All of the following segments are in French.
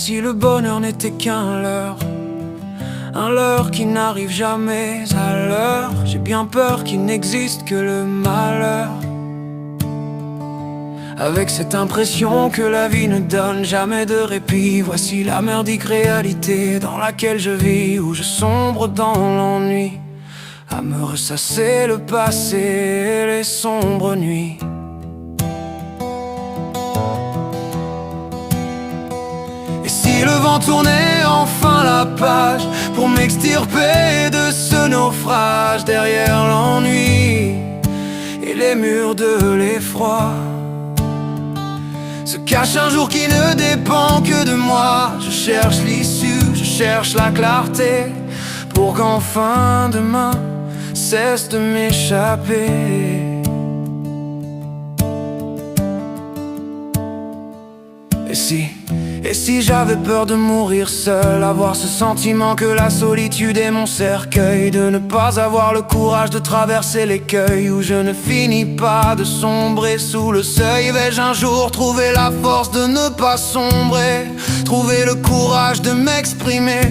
si le bonheur n'était qu'un leurre, un leurre qui n'arrive jamais à l'heure, j'ai bien peur qu'il n'existe que le malheur. Avec cette impression que la vie ne donne jamais de répit, voici la merdique réalité dans laquelle je vis, où je sombre dans l'ennui, à me ressasser le passé et les sombres nuits. Et si le vent tournait enfin la page pour m'extirper de ce naufrage, derrière l'ennui et les murs de l'effroi se cache un jour qui ne dépend que de moi. Je cherche l'issue, je cherche la clarté, pour qu'enfin demain cesse de m'échapper. Et si j'avais peur de mourir seul, avoir ce sentiment que la solitude est mon cercueil, de ne pas avoir le courage de traverser l'écueil, où je ne finis pas de sombrer sous le seuil, vais-je un jour trouver la force de ne pas sombrer, trouver le courage de m'exprimer,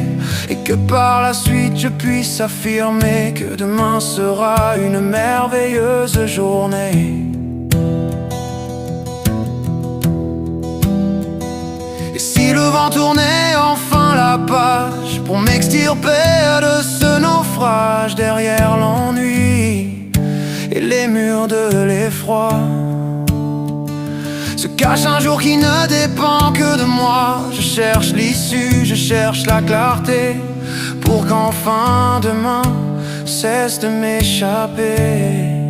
et que par la suite je puisse affirmer que demain sera une merveilleuse journée. Si le vent tournait enfin la page pour m'extirper de ce naufrage, derrière l'ennui et les murs de l'effroi se cache un jour qui ne dépend que de moi. Je cherche l'issue, je cherche la clarté, pour qu'enfin demain cesse de m'échapper.